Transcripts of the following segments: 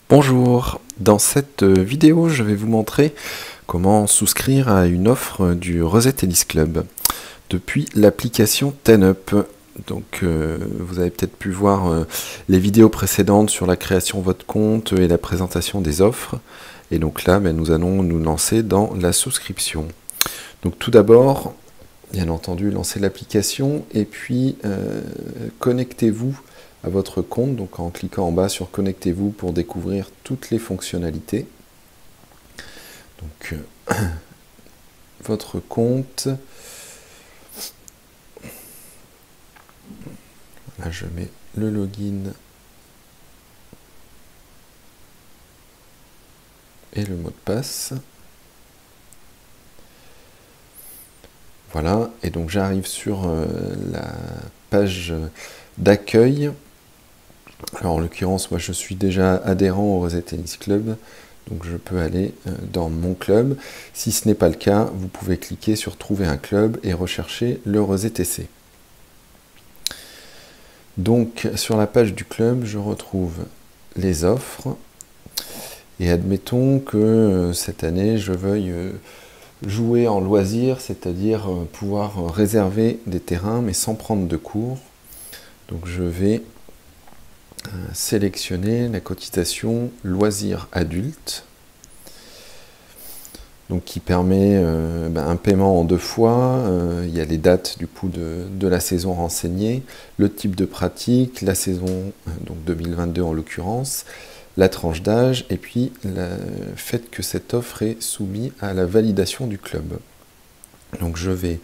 Bonjour, dans cette vidéo je vais vous montrer comment souscrire à une offre du Rosette Tennis Club depuis l'application TenUp. Donc vous avez peut-être pu voir les vidéos précédentes sur la création de votre compte et la présentation des offres. Et donc là nous allons nous lancer dans la souscription. Donc tout d'abord, bien entendu, lancez l'application et puis connectez-vous à votre compte, donc en cliquant en bas sur connectez-vous pour découvrir toutes les fonctionnalités. Donc votre compte, là je mets le login et le mot de passe. Voilà, et donc j'arrive sur la page d'accueil. Alors en l'occurrence, moi je suis déjà adhérent au Rosette Tennis Club, donc je peux aller dans mon club. Si ce n'est pas le cas, vous pouvez cliquer sur trouver un club et rechercher le Rosette TC. Donc sur la page du club, je retrouve les offres. Et admettons que cette année, je veuille jouer en loisir, c'est-à-dire pouvoir réserver des terrains mais sans prendre de cours. Donc je vais sélectionner la cotisation loisir adulte, donc qui permet un paiement en 2 fois. Il y a les dates du coup de la saison renseignées, le type de pratique, la saison donc 2022 en l'occurrence, la tranche d'âge et puis le fait que cette offre est soumise à la validation du club. Donc je vais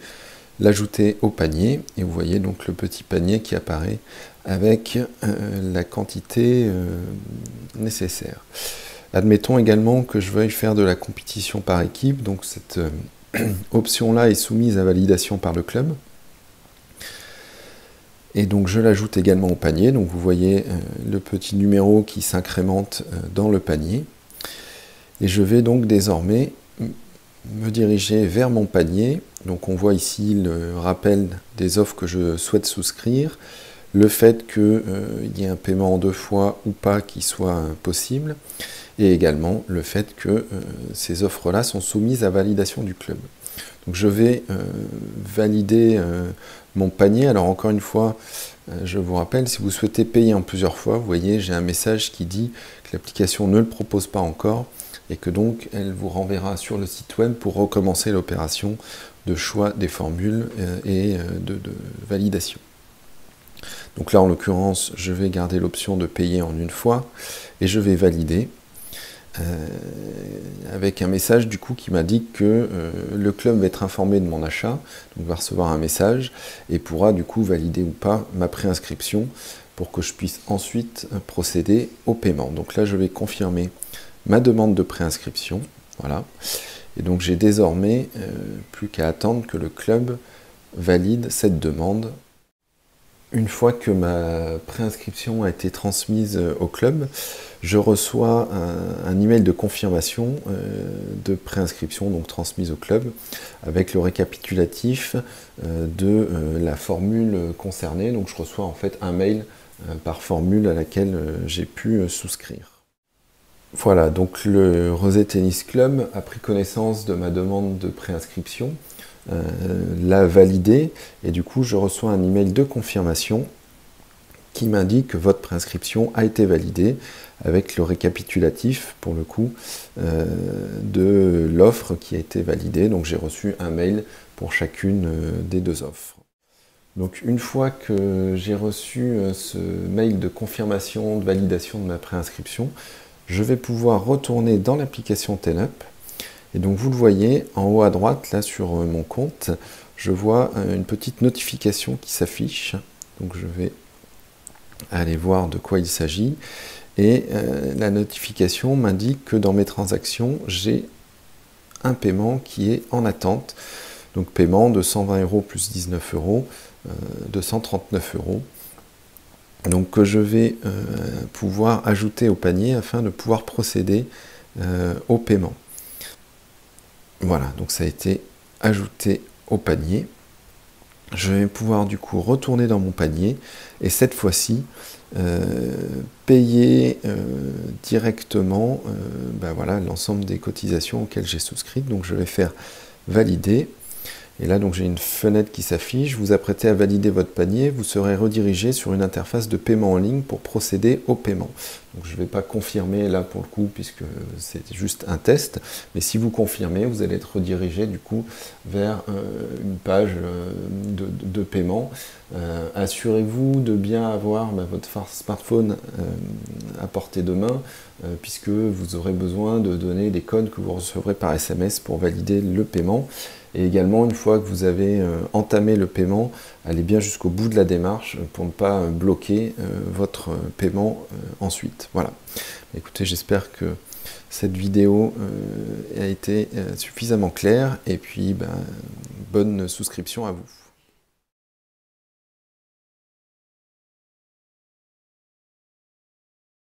l'ajouter au panier et vous voyez donc le petit panier qui apparaît avec la quantité nécessaire. Admettons également que je veuille faire de la compétition par équipe, donc cette option-là est soumise à validation par le club. Et donc je l'ajoute également au panier, donc vous voyez le petit numéro qui s'incrémente dans le panier. Et je vais donc désormais me diriger vers mon panier. Donc on voit ici le rappel des offres que je souhaite souscrire, le fait qu'il y ait un paiement en 2 fois ou pas qui soit possible, et également le fait que ces offres-là sont soumises à validation du club. Donc je vais valider mon panier. Alors encore une fois, je vous rappelle, si vous souhaitez payer en plusieurs fois, vous voyez, j'ai un message qui dit que l'application ne le propose pas encore et que donc elle vous renverra sur le site web pour recommencer l'opération de choix des formules et de validation. Donc là en l'occurrence, je vais garder l'option de payer en 1 fois et je vais valider avec un message du coup qui m'indique que le club va être informé de mon achat, donc va recevoir un message et pourra du coup valider ou pas ma préinscription pour que je puisse ensuite procéder au paiement. Donc là je vais confirmer ma demande de préinscription, voilà, et donc j'ai désormais plus qu'à attendre que le club valide cette demande. Une fois que ma préinscription a été transmise au club, je reçois un email de confirmation de préinscription, donc transmise au club, avec le récapitulatif de la formule concernée. Donc je reçois en fait un mail par formule à laquelle j'ai pu souscrire. Voilà, donc le Rosette Tennis Club a pris connaissance de ma demande de préinscription, l'a validé et du coup je reçois un email de confirmation qui m'indique que votre préinscription a été validée avec le récapitulatif pour le coup de l'offre qui a été validée. Donc j'ai reçu un mail pour chacune des 2 offres. Donc une fois que j'ai reçu ce mail de confirmation, de validation de ma préinscription, je vais pouvoir retourner dans l'application TenUp. Et donc vous le voyez en haut à droite, là sur mon compte, je vois une petite notification qui s'affiche. Donc je vais aller voir de quoi il s'agit. Et la notification m'indique que dans mes transactions, j'ai un paiement qui est en attente. Donc paiement de 120 € plus 19 €, de 139 €. Donc que je vais pouvoir ajouter au panier afin de pouvoir procéder au paiement. Voilà, donc ça a été ajouté au panier. Je vais pouvoir du coup retourner dans mon panier et cette fois-ci, payer directement voilà, l'ensemble des cotisations auxquelles j'ai souscrit. Donc je vais faire valider. Et là, donc j'ai une fenêtre qui s'affiche. Vous apprêtez à valider votre panier. Vous serez redirigé sur une interface de paiement en ligne pour procéder au paiement. Donc je ne vais pas confirmer là pour le coup, puisque c'est juste un test. Mais si vous confirmez, vous allez être redirigé du coup vers une page de paiement. Assurez-vous de bien avoir votre smartphone à portée de main, puisque vous aurez besoin de donner des codes que vous recevrez par SMS pour valider le paiement. Et également, une fois que vous avez entamé le paiement, allez bien jusqu'au bout de la démarche pour ne pas bloquer votre paiement ensuite. Voilà. Écoutez, j'espère que cette vidéo a été suffisamment claire. Et puis, bonne souscription à vous.